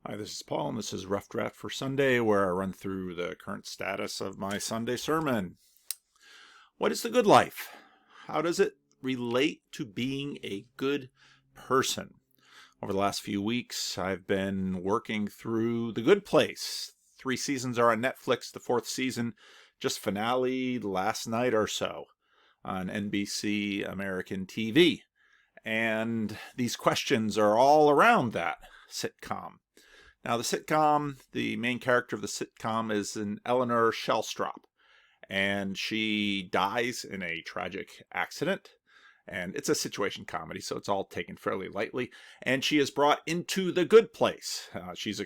Hi, this is Paul, and this is Rough Draft for Sunday, where I run through the current status of my Sunday sermon. What is the good life? How does it relate to being a good person? Over the last few weeks, I've been working through The Good Place. 3 seasons are on Netflix. The 4th season just finale last night or so on NBC American TV. And these questions are all around that sitcom. Now, the main character of the sitcom is an Eleanor Shellstrop, and she dies in a tragic accident. And it's a situation comedy, so it's all taken fairly lightly. And she is brought into the good place. She's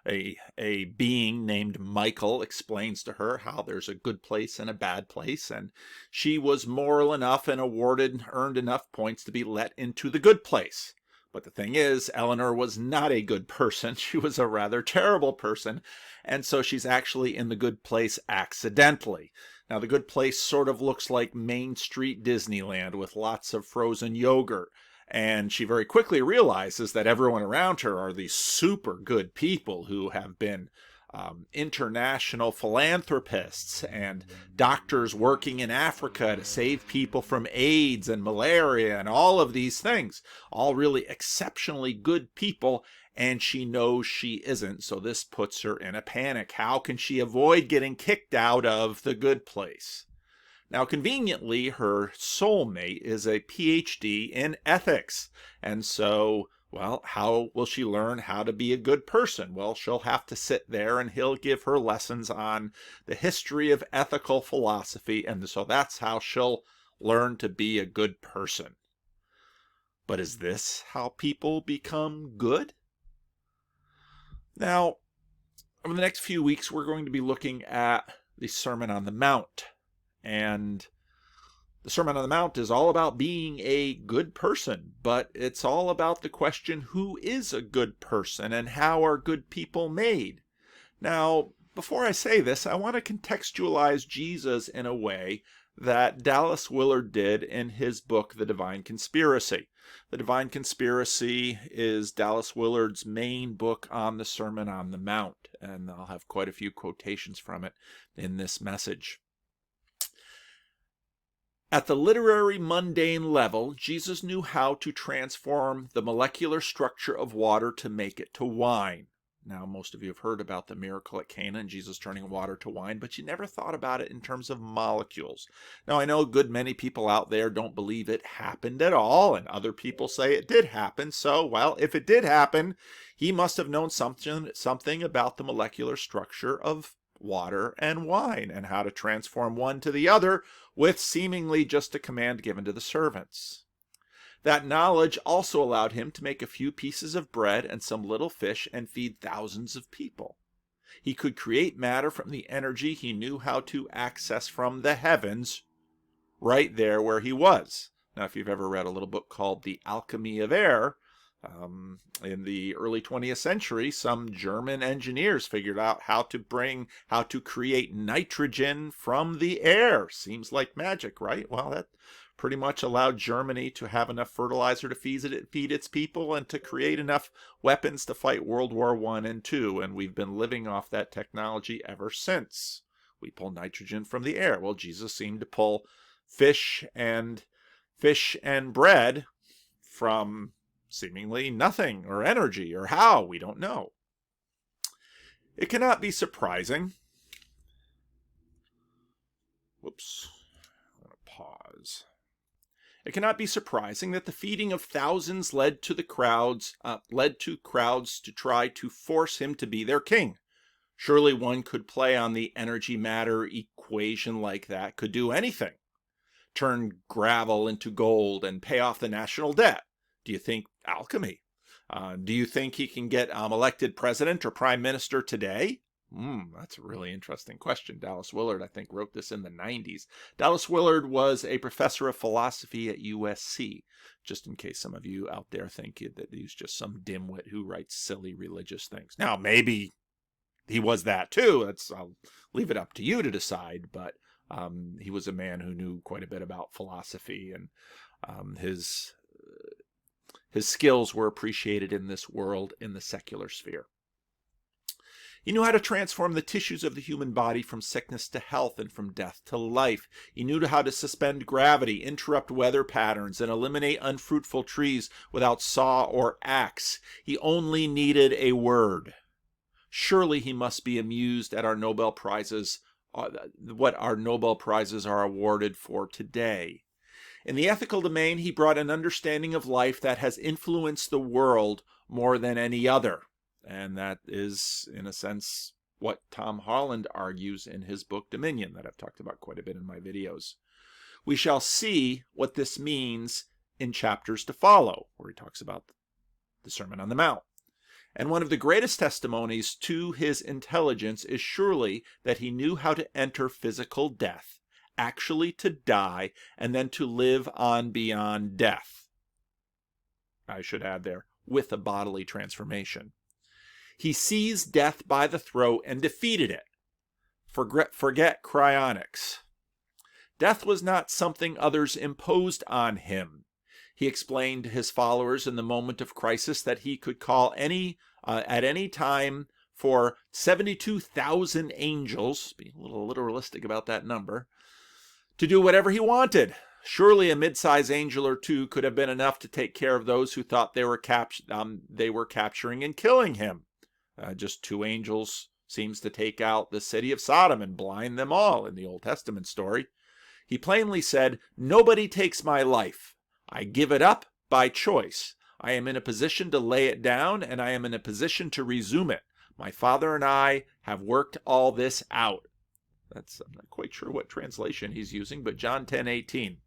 a being named Michael explains to her how there's a good place and a bad place, and she was moral enough and earned enough points to be let into the good place. But the thing is, Eleanor was not a good person. She was a rather terrible person, and so she's actually in the good place accidentally. Now, the good place sort of looks like Main Street Disneyland with lots of frozen yogurt. And she very quickly realizes that everyone around her are these super good people who have been international philanthropists and doctors working in Africa to save people from AIDS and malaria and all of these things. All really exceptionally good people, and she knows she isn't, so this puts her in a panic. How can she avoid getting kicked out of the good place? Now, conveniently, her soulmate is a PhD in ethics. And so, well, how will she learn how to be a good person? Well, she'll have to sit there and he'll give her lessons on the history of ethical philosophy. And so that's how she'll learn to be a good person. But is this how people become good? Now, over the next few weeks, we're going to be looking at the Sermon on the Mount. And the Sermon on the Mount is all about being a good person, but it's all about the question, who is a good person and how are good people made? Now, before I say this, I want to contextualize Jesus in a way that Dallas Willard did in his book, The Divine Conspiracy. The Divine Conspiracy is Dallas Willard's main book on the Sermon on the Mount, and I'll have quite a few quotations from it in this message. At the literary mundane level, Jesus knew how to transform the molecular structure of water to make it to wine. Now, most of you have heard about the miracle at Cana and Jesus turning water to wine, but you never thought about it in terms of molecules. Now, I know a good many people out there don't believe it happened at all, and other people say it did happen. So, well, if it did happen, he must have known something about the molecular structure of water and wine and how to transform one to the other with seemingly just a command given to the servants. That knowledge also allowed him to make a few pieces of bread and some little fish and feed thousands of people. He could create matter from the energy he knew how to access from the heavens right there where he was. Now, if you've ever read a little book called The Alchemy of Air, in the early 20th century, some German engineers figured out how to create nitrogen from the air. Seems like magic, right? Well, that pretty much allowed Germany to have enough fertilizer to feed its people and to create enough weapons to fight World War I and II. And we've been living off that technology ever since. We pull nitrogen from the air. Well, Jesus seemed to pull fish and bread from seemingly nothing, or energy, or how, we don't know. It cannot be surprising. Whoops. I'm going to pause. It cannot be surprising that the feeding of thousands led to crowds to try to force him to be their king. Surely one could play on the energy-matter equation like that, could do anything. Turn gravel into gold and pay off the national debt. Do you think alchemy? Do you think he can get elected president or prime minister today? That's a really interesting question. Dallas Willard, I think, wrote this in the 90s. Dallas Willard was a professor of philosophy at USC, just in case some of you out there think that he's just some dimwit who writes silly religious things. Now, maybe he was that too. I'll leave it up to you to decide, but he was a man who knew quite a bit about philosophy, and his His skills were appreciated in this world, in the secular sphere. He knew how to transform the tissues of the human body from sickness to health and from death to life. He knew how to suspend gravity, interrupt weather patterns, and eliminate unfruitful trees without saw or axe. He only needed a word. Surely he must be amused at our Nobel Prizes, what our Nobel Prizes are awarded for today. In the ethical domain, he brought an understanding of life that has influenced the world more than any other. And that is, in a sense, what Tom Holland argues in his book Dominion, that I've talked about quite a bit in my videos. We shall see what this means in chapters to follow, where he talks about the Sermon on the Mount. And one of the greatest testimonies to his intelligence is surely that he knew how to enter physical death, actually to die, and then to live on beyond death. I should add there, with a bodily transformation. He seized death by the throat and defeated it. Forget cryonics. Death was not something others imposed on him. He explained to his followers in the moment of crisis that he could call at any time for 72,000 angels, be a little literalistic about that number, to do whatever he wanted. Surely a mid-size angel or two could have been enough to take care of those who thought they were capturing and killing him. Just 2 angels seems to take out the city of Sodom and blind them all in the Old Testament story. He plainly said, "Nobody takes my life. I give it up by choice. I am in a position to lay it down, and I am in a position to resume it. My Father and I have worked all this out." I'm not quite sure what translation he's using, but John 10:18.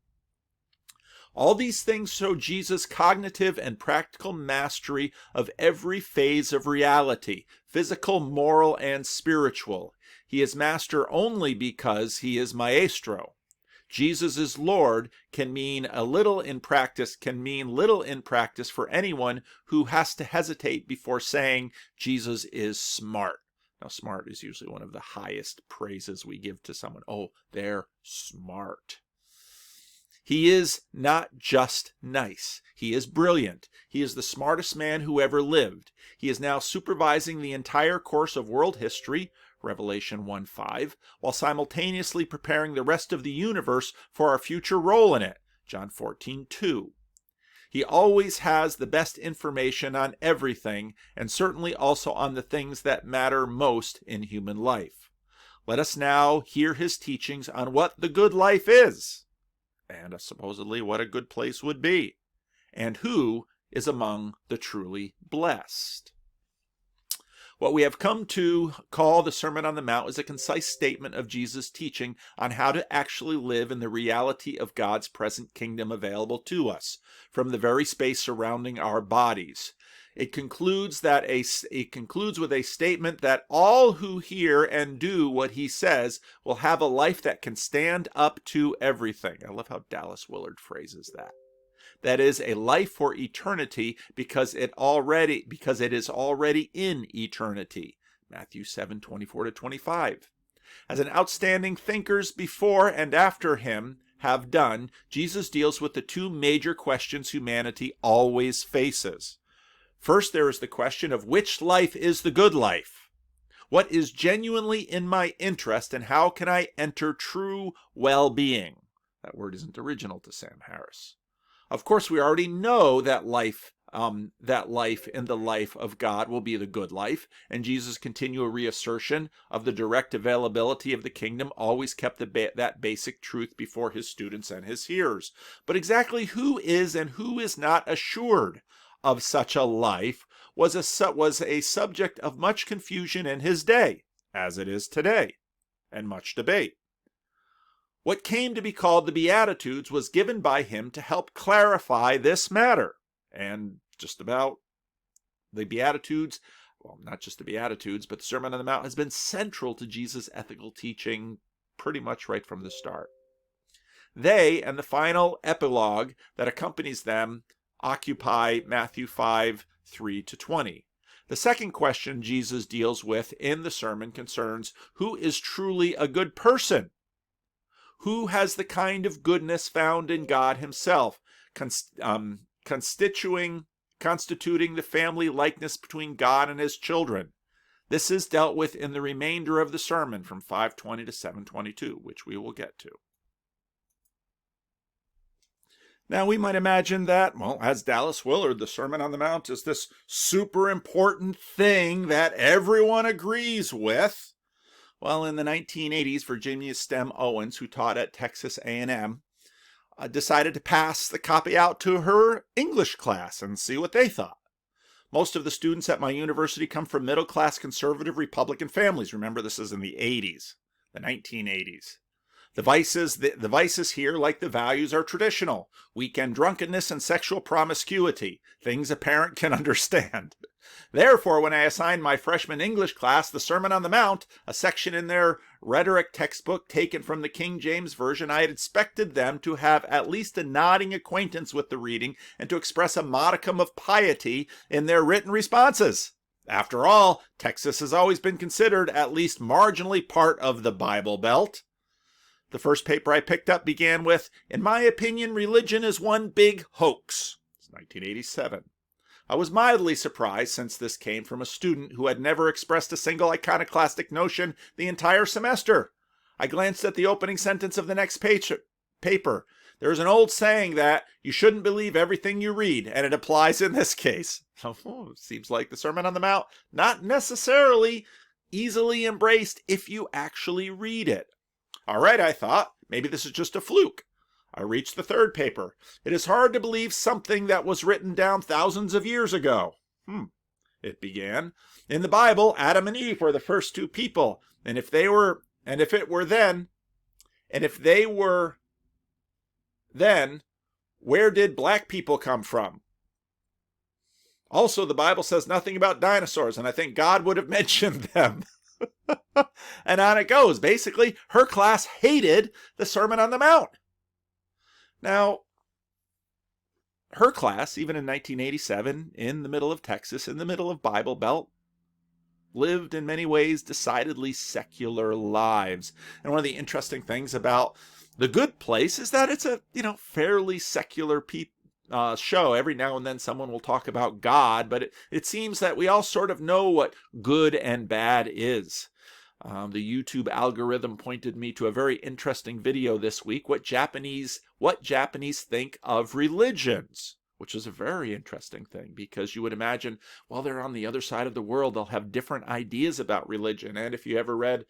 All these things show Jesus' cognitive and practical mastery of every phase of reality, physical, moral, and spiritual. He is master only because he is maestro. Jesus is Lord can mean little in practice for anyone who has to hesitate before saying Jesus is smart. Now, smart is usually one of the highest praises we give to someone. Oh, they're smart. He is not just nice. He is brilliant. He is the smartest man who ever lived. He is now supervising the entire course of world history, Revelation 1:5, while simultaneously preparing the rest of the universe for our future role in it, John 14:2. He always has the best information on everything, and certainly also on the things that matter most in human life. Let us now hear his teachings on what the good life is, and supposedly what a good place would be, and who is among the truly blessed. What we have come to call the Sermon on the Mount is a concise statement of Jesus' teaching on how to actually live in the reality of God's present kingdom available to us from the very space surrounding our bodies. It concludes with a statement that all who hear and do what he says will have a life that can stand up to everything. I love how Dallas Willard phrases that. That is a life for eternity because it is already in eternity. Matthew 7:24-25. As an outstanding thinkers before and after him have done, Jesus deals with the 2 major questions humanity always faces. First, there is the question of which life is the good life? What is genuinely in my interest, and how can I enter true well-being? That word isn't original to Sam Harris. Of course, we already know that life in the life of God will be the good life, and Jesus' continual reassertion of the direct availability of the kingdom always kept that basic truth before his students and his hearers. But exactly who is and who is not assured of such a life was a subject of much confusion in his day, as it is today, and much debate. What came to be called the Beatitudes was given by him to help clarify this matter. And just about the Beatitudes, well, not just the Beatitudes, but the Sermon on the Mount has been central to Jesus' ethical teaching pretty much right from the start. They and the final epilogue that accompanies them occupy Matthew 5:3-20. The second question Jesus deals with in the sermon concerns who is truly a good person. Who has the kind of goodness found in God himself, constituting constituting the family likeness between God and his children. This is dealt with in the remainder of the sermon from 520 to 722, which we will get to. Now, we might imagine that, well, as Dallas Willard, the Sermon on the Mount is this super important thing that everyone agrees with. Well, in the 1980s, Virginia Stem Owens, who taught at Texas A&M, decided to pass the copy out to her English class and see what they thought. Most of the students at my university come from middle-class conservative Republican families. Remember, this is in the 80s, the 1980s. The vices here, like the values, are traditional. Weekend drunkenness and sexual promiscuity, things a parent can understand. Therefore, when I assigned my freshman English class the Sermon on the Mount, a section in their rhetoric textbook taken from the King James Version, I had expected them to have at least a nodding acquaintance with the reading and to express a modicum of piety in their written responses. After all, Texas has always been considered at least marginally part of the Bible Belt. The first paper I picked up began with, "In my opinion, religion is one big hoax." It's 1987. I was mildly surprised, since this came from a student who had never expressed a single iconoclastic notion the entire semester. I glanced at the opening sentence of the next paper. There is an old saying that you shouldn't believe everything you read, and it applies in this case. Seems like the Sermon on the Mount, not necessarily easily embraced if you actually read it. All right, I thought, maybe this is just a fluke. I reached the third paper. It is hard to believe something that was written down thousands of years ago. It began, in the Bible, Adam and Eve were the first two people, and if they were then, where did black people come from? Also, the Bible says nothing about dinosaurs, and I think God would have mentioned them. And on it goes. Basically, her class hated the Sermon on the Mount. Now, her class, even in 1987, in the middle of Texas, in the middle of Bible Belt, lived in many ways decidedly secular lives. And one of the interesting things about The Good Place is that it's a, fairly secular show. Every now and then someone will talk about God, but it seems that we all sort of know what good and bad is. The YouTube algorithm pointed me to a very interesting video this week, what Japanese think of religions, which is a very interesting thing, because you would imagine, well, they're on the other side of the world, they'll have different ideas about religion. And if you ever read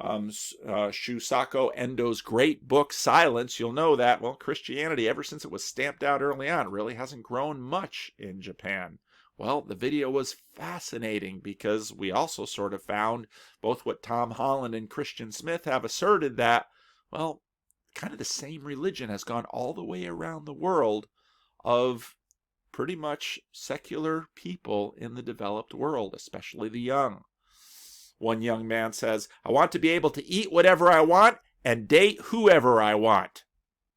Shusaku Endo's great book, Silence, you'll know that, well, Christianity, ever since it was stamped out early on, really hasn't grown much in Japan. Well, the video was fascinating because we also sort of found both what Tom Holland and Christian Smith have asserted, that, well, kind of the same religion has gone all the way around the world of pretty much secular people in the developed world, especially the young. One young man says, "I want to be able to eat whatever I want and date whoever I want."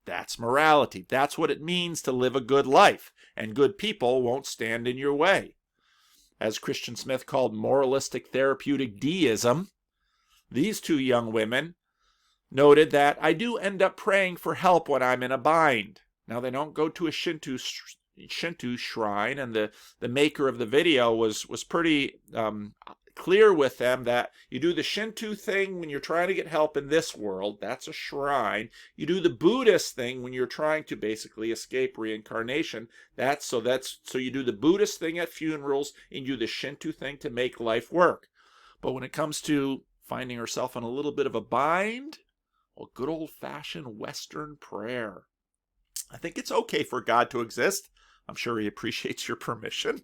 That's morality. That's what it means to live a good life, and good people won't stand in your way. As Christian Smith called moralistic therapeutic deism, these two young women noted that I do end up praying for help when I'm in a bind. Now, they don't go to a Shinto shrine, and the maker of the video was pretty clear with them that you do the Shinto thing when you're trying to get help in this world. That's a shrine. You do the Buddhist thing when you're trying to basically escape reincarnation. So you do the Buddhist thing at funerals, and you do the Shinto thing to make life work. But when it comes to finding herself in a little bit of a bind, well, good old-fashioned Western prayer. I think it's okay for God to exist. I'm sure he appreciates your permission.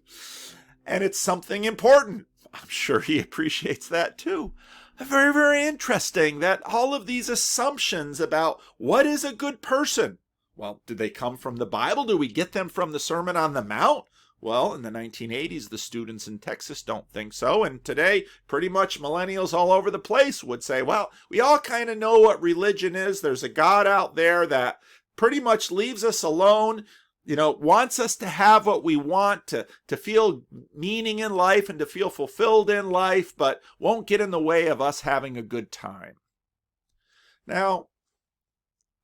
And it's something important. I'm sure he appreciates that too. Very, very interesting that all of these assumptions about what is a good person, well, did they come from the Bible? Do we get them from the Sermon on the Mount? Well, in the 1980s, the students in Texas don't think so. And today, pretty much millennials all over the place would say, well, we all kind of know what religion is. There's a God out there that pretty much leaves us alone, wants us to have what we want, to feel meaning in life and to feel fulfilled in life, but won't get in the way of us having a good time. Now,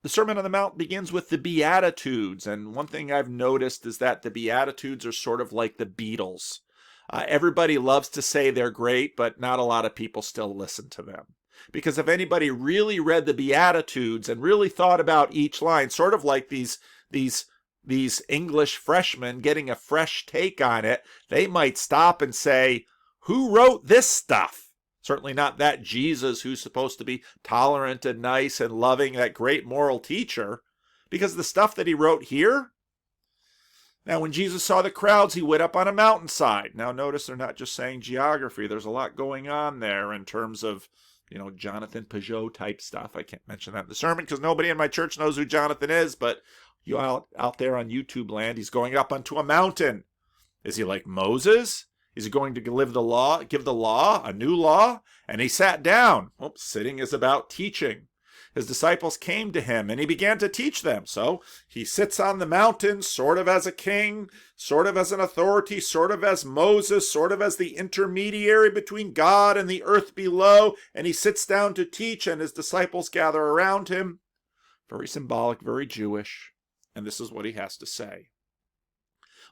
The Sermon on the Mount begins with the Beatitudes, and one thing I've noticed is that the Beatitudes are sort of like the Beatles. Everybody loves to say they're great, but not a lot of people still listen to them. Because if anybody really read the Beatitudes and really thought about each line, sort of like these English freshmen getting a fresh take on it, they might stop and say, who wrote this stuff? Certainly not that Jesus who's supposed to be tolerant and nice and loving, that great moral teacher, because the stuff that he wrote here. Now, when Jesus saw the crowds, he went up on a mountainside. Now, notice they're not just saying geography. There's a lot going on there in terms of, Jonathan Peugeot type stuff. I can't mention that in the sermon because nobody in my church knows who Jonathan is, but you out there on YouTube land, he's going up onto a mountain. Is he like Moses? Is he going to give the law, a new law? And he sat down. Well, sitting is about teaching. His disciples came to him, and he began to teach them. So he sits on the mountain, sort of as a king, sort of as an authority, sort of as Moses, sort of as the intermediary between God and the earth below, and he sits down to teach, and his disciples gather around him. Very symbolic, very Jewish. And this is what he has to say.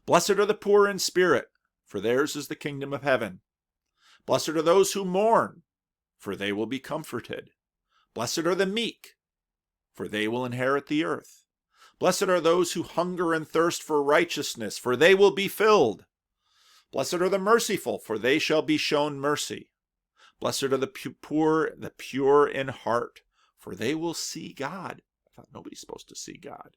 Blessed are the poor in spirit, for theirs is the kingdom of heaven. Blessed are those who mourn, for they will be comforted. Blessed are the meek, for they will inherit the earth. Blessed are those who hunger and thirst for righteousness, for they will be filled. Blessed are the merciful, for they shall be shown mercy. Blessed are the pure in heart, for they will see God. I thought nobody's supposed to see God.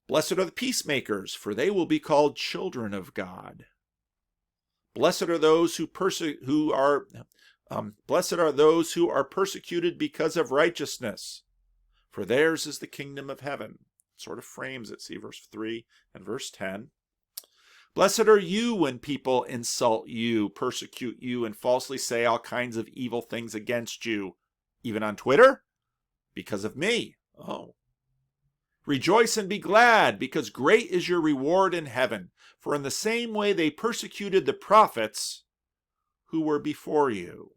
Blessed are the peacemakers, for they will be called children of God. Blessed are those who are persecuted because of righteousness, for theirs is the kingdom of heaven. It sort of frames it. See verse 3 and verse 10. Blessed are you when people insult you, persecute you, and falsely say all kinds of evil things against you, even on Twitter, because of me. Oh. Rejoice and be glad, because great is your reward in heaven. For in the same way they persecuted the prophets who were before you.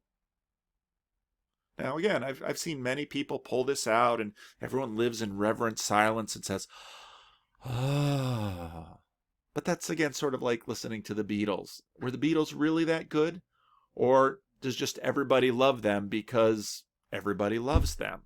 Now again, I've seen many people pull this out, and everyone lives in reverent silence and says, ah. But that's again sort of like listening to the Beatles. Were the Beatles really that good? Or does just everybody love them because everybody loves them?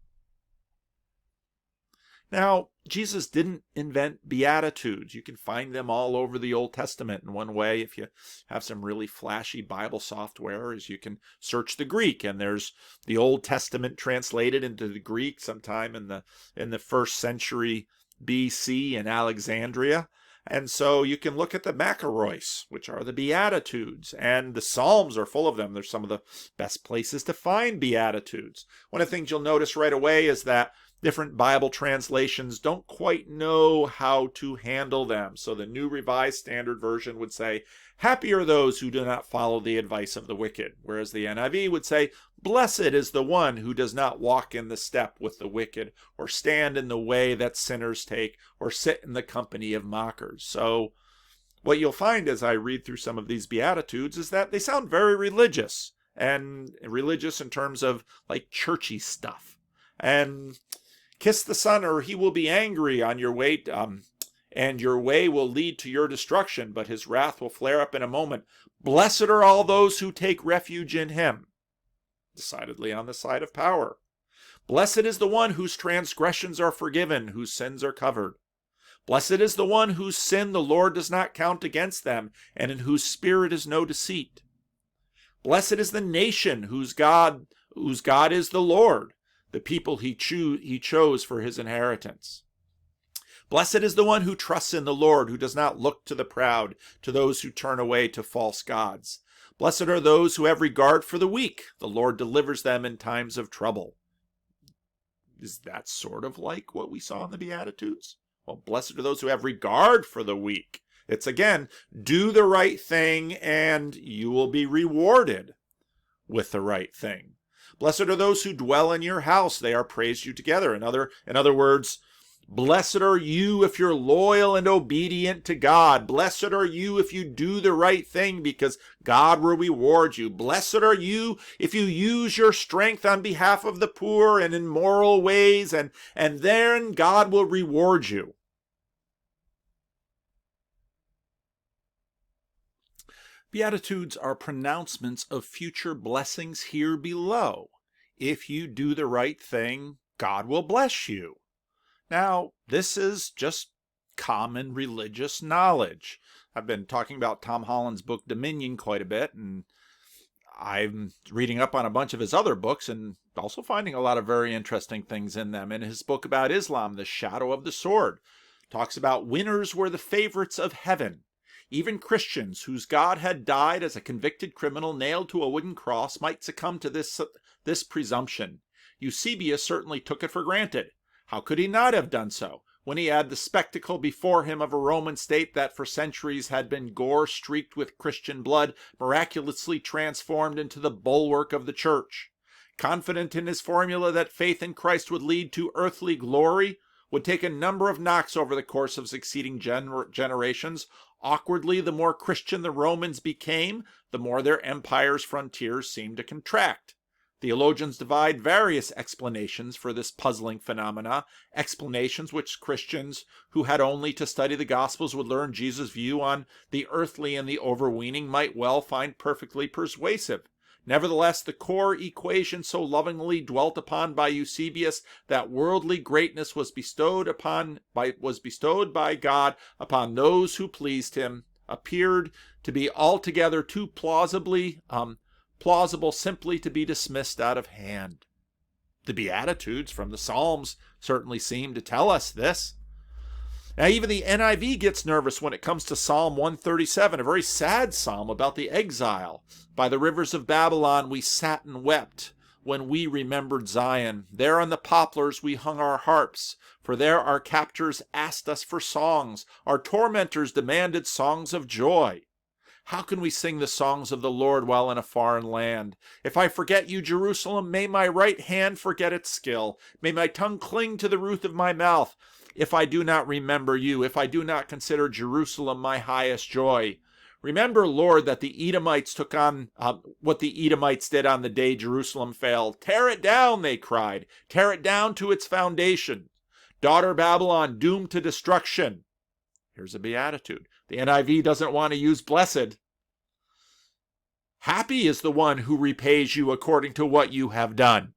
Now, Jesus didn't invent Beatitudes. You can find them all over the Old Testament. In one way, if you have some really flashy Bible software, is you can search the Greek, and there's the Old Testament translated into the Greek sometime in the 1st century BC in Alexandria. And so you can look at the Maccarois, which are the Beatitudes, and the Psalms are full of them. They're some of the best places to find Beatitudes. One of the things you'll notice right away is that different Bible translations don't quite know how to handle them. So the New Revised Standard Version would say, happy are those who do not follow the advice of the wicked. Whereas the NIV would say, blessed is the one who does not walk in the step with the wicked, or stand in the way that sinners take, or sit in the company of mockers. So what you'll find as I read through some of these Beatitudes is that they sound very religious, and religious in terms of like churchy stuff. And kiss the Son, or he will be angry on your way, and your way will lead to your destruction, but his wrath will flare up in a moment. Blessed are all those who take refuge in him. Decidedly on the side of power. Blessed is the one whose transgressions are forgiven, whose sins are covered. Blessed is the one whose sin the Lord does not count against them, and in whose spirit is no deceit. Blessed is the nation whose God is the Lord, the people he chose for his inheritance. Blessed is the one who trusts in the Lord, who does not look to the proud, to those who turn away to false gods. Blessed are those who have regard for the weak. The Lord delivers them in times of trouble. Is that sort of like what we saw in the Beatitudes? Well, blessed are those who have regard for the weak. It's again, do the right thing and you will be rewarded with the right thing. Blessed are those who dwell in your house. They are praised you together. In other words, Blessed are you if you're loyal and obedient to God. Blessed are you if you do the right thing, because God will reward you. Blessed are you if you use your strength on behalf of the poor and in moral ways, and then God will reward you. Beatitudes are pronouncements of future blessings here below. If you do the right thing, God will bless you. Now, this is just common religious knowledge. I've been talking about Tom Holland's book Dominion quite a bit, and I'm reading up on a bunch of his other books and also finding a lot of very interesting things in them. In his book about Islam, The Shadow of the Sword, talks about winners were the favorites of heaven. Even Christians whose God had died as a convicted criminal nailed to a wooden cross might succumb to this presumption. Eusebius certainly took it for granted. How could he not have done so, when he had the spectacle before him of a Roman state that for centuries had been gore-streaked with Christian blood, miraculously transformed into the bulwark of the church? Confident in his formula that faith in Christ would lead to earthly glory, would take a number of knocks over the course of succeeding generations. Awkwardly, the more Christian the Romans became, the more their empire's frontiers seemed to contract. Theologians divide various explanations for this puzzling phenomena, explanations which Christians who had only to study the Gospels would learn Jesus' view on the earthly and the overweening might well find perfectly persuasive. Nevertheless, the core equation so lovingly dwelt upon by Eusebius, that worldly greatness was bestowed by God upon those who pleased him, appeared to be altogether too plausible simply to be dismissed out of hand. The Beatitudes from the Psalms certainly seem to tell us this. Now, even the NIV gets nervous when it comes to Psalm 137, a very sad psalm about the exile. By the rivers of Babylon we sat and wept when we remembered Zion. There on the poplars we hung our harps, for there our captors asked us for songs. Our tormentors demanded songs of joy. How can we sing the songs of the Lord while in a foreign land? If I forget you, Jerusalem, may my right hand forget its skill. May my tongue cling to the roof of my mouth. If I do not remember you, if I do not consider Jerusalem my highest joy. Remember, Lord, that the Edomites took on what the Edomites did on the day Jerusalem fell. Tear it down, they cried. Tear it down to its foundation. Daughter Babylon, doomed to destruction. Here's a beatitude. The NIV doesn't want to use blessed. Happy is the one who repays you according to what you have done.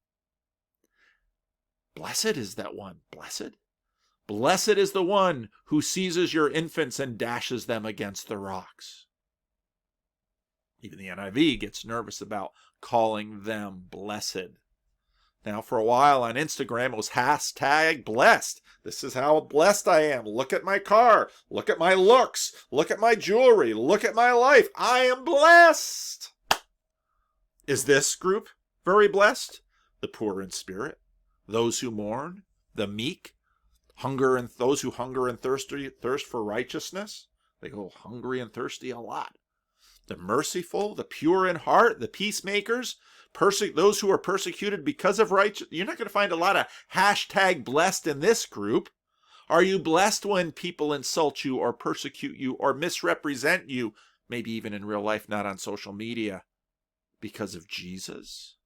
Blessed is that one. Blessed? Blessed is the one who seizes your infants and dashes them against the rocks. Even the NIV gets nervous about calling them blessed. Now, for a while on Instagram, it was #blessed. This is how blessed I am. Look at my car. Look at my looks. Look at my jewelry. Look at my life. I am blessed. Is this group very blessed? The poor in spirit, those who mourn, the meek, those who hunger and thirst for righteousness. They go hungry and thirsty a lot. The merciful, the pure in heart, the peacemakers, those who are persecuted because of righteousness. You're not going to find a lot of #blessed in this group. Are you blessed when people insult you or persecute you or misrepresent you, maybe even in real life, not on social media, because of Jesus?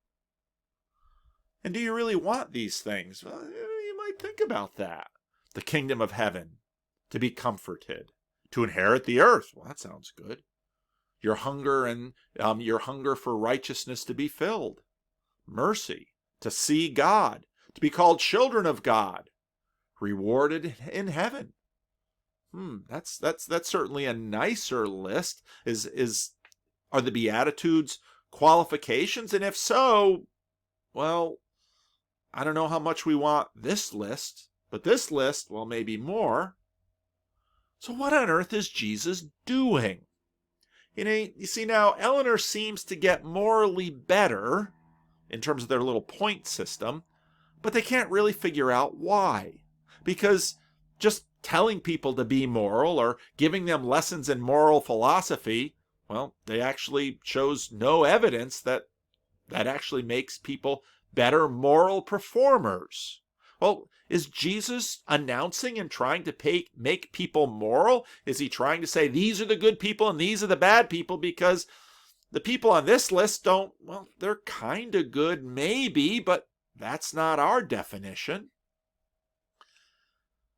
And do you really want these things? Well, you might think about that. The kingdom of heaven, to be comforted, to inherit the earth. Well, that sounds good. Your hunger and your hunger for righteousness to be filled. Mercy, to see God, to be called children of God, rewarded in heaven. That's certainly a nicer list. Are the Beatitudes qualifications? And if so, well, I don't know how much we want this list, but this list, well, maybe more. So what on earth is Jesus doing? You see, now, Eleanor seems to get morally better in terms of their little point system, but they can't really figure out why. Because just telling people to be moral or giving them lessons in moral philosophy, well, they actually shows no evidence that actually makes people better moral performers. Well, is Jesus announcing and trying to make people moral? Is he trying to say these are the good people and these are the bad people? Because the people on this list don't, well, they're kind of good maybe, but that's not our definition.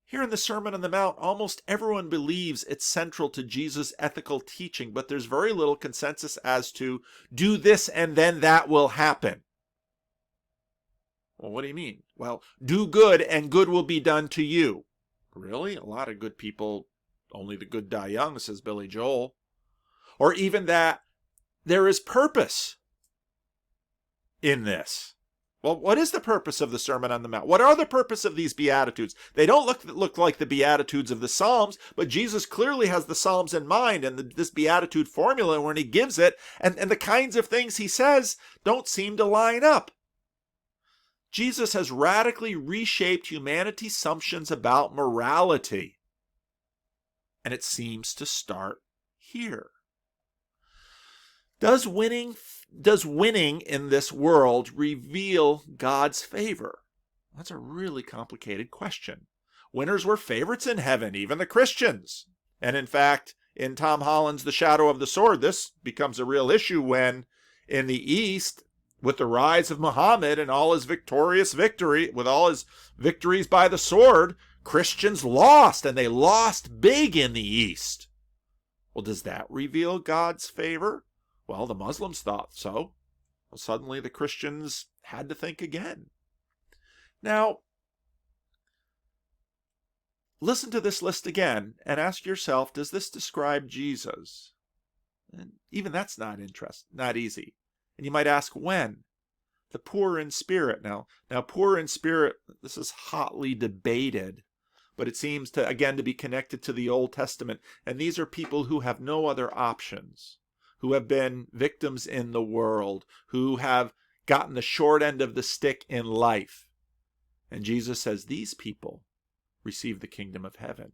Here in the Sermon on the Mount, almost everyone believes it's central to Jesus' ethical teaching, but there's very little consensus as to do this and then that will happen. Well, what do you mean? Well, do good and good will be done to you. Really? A lot of good people, only the good die young, says Billy Joel. Or even that there is purpose in this. Well, what is the purpose of the Sermon on the Mount? What are the purpose of these Beatitudes? They don't look like the Beatitudes of the Psalms, but Jesus clearly has the Psalms in mind and this Beatitude formula when he gives it, and the kinds of things he says don't seem to line up. Jesus has radically reshaped humanity's assumptions about morality, and it seems to start here. Does winning in this world reveal God's favor? That's a really complicated question. Winners were favorites in heaven, even the Christians. And in fact, in Tom Holland's The Shadow of the Sword, this becomes a real issue when in the East, with the rise of Muhammad and all his with all his victories by the sword, Christians lost, and they lost big in the East. Well, does that reveal God's favor? Well, the Muslims thought so. Well, suddenly the Christians had to think again. Now, listen to this list again and ask yourself, does this describe Jesus? And even that's not easy. And you might ask, when? The poor in spirit. Now, poor in spirit, this is hotly debated, but it seems to be connected to the Old Testament. And these are people who have no other options, who have been victims in the world, who have gotten the short end of the stick in life. And Jesus says these people receive the kingdom of heaven.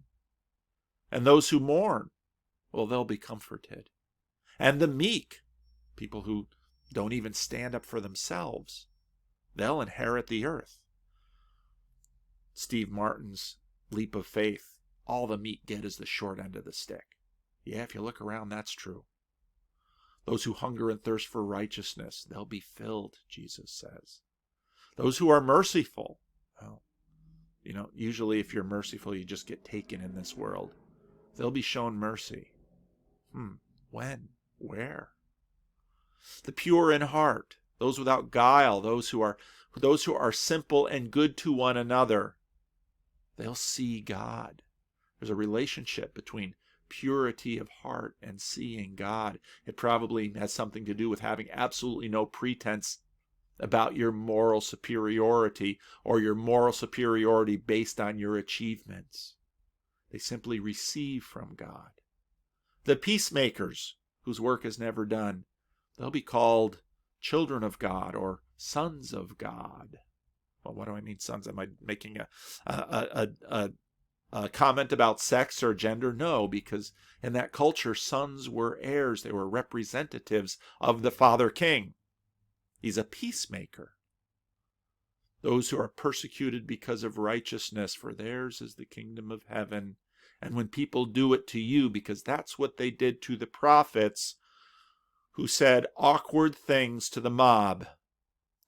And those who mourn, well, they'll be comforted. And the meek, people who don't even stand up for themselves, they'll inherit the earth. Steve Martin's leap of faith, all the meek get is the short end of the stick. Yeah, if you look around, that's true. Those who hunger and thirst for righteousness, they'll be filled, Jesus says. Those who are merciful, well, usually if you're merciful, you just get taken in this world. They'll be shown mercy. When? Where? The pure in heart, those without guile, those who are simple and good to one another, they'll see God. There's a relationship between purity of heart and seeing God. It probably has something to do with having absolutely no pretense about your moral superiority or your moral superiority based on your achievements. They simply receive from God. The peacemakers, whose work is never done, they'll be called children of God or sons of God. Well, what do I mean sons? Am I making a comment about sex or gender? No, because in that culture, sons were heirs. They were representatives of the Father King. He's a peacemaker. Those who are persecuted because of righteousness, for theirs is the kingdom of heaven. And when people do it to you, because that's what they did to the prophets, who said awkward things to the mob,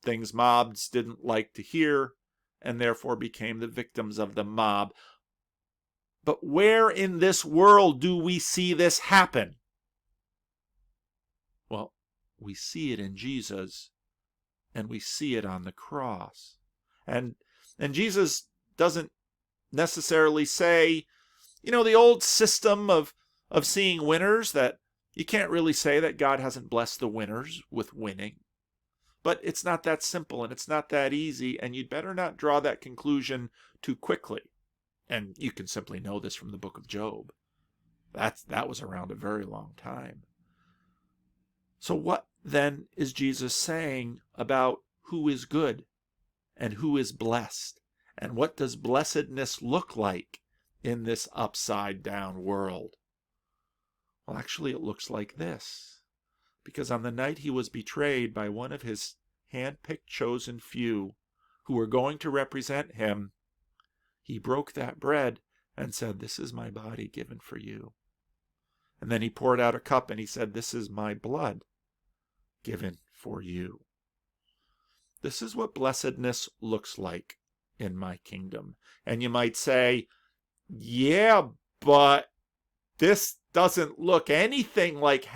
things mobs didn't like to hear, and therefore became the victims of the mob. But where in this world do we see this happen? Well, we see it in Jesus, and we see it on the cross. And Jesus doesn't necessarily say, the old system of seeing winners, that you can't really say that God hasn't blessed the winners with winning. But it's not that simple, and it's not that easy, and you'd better not draw that conclusion too quickly. And you can simply know this from the book of Job. That was around a very long time. So what then is Jesus saying about who is good and who is blessed? And what does blessedness look like in this upside down world? Well, actually, it looks like this. Because on the night he was betrayed by one of his hand-picked chosen few, who were going to represent him, he broke that bread and said, "This is my body given for you." And then he poured out a cup and he said, "This is my blood given for you." This is what blessedness looks like in my kingdom. And you might say, yeah, but this doesn't look anything like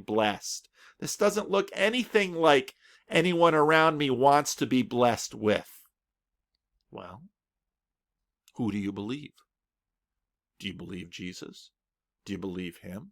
#blessed. This doesn't look anything like anyone around me wants to be blessed with. Well, who do you believe? Do you believe Jesus? Do you believe him?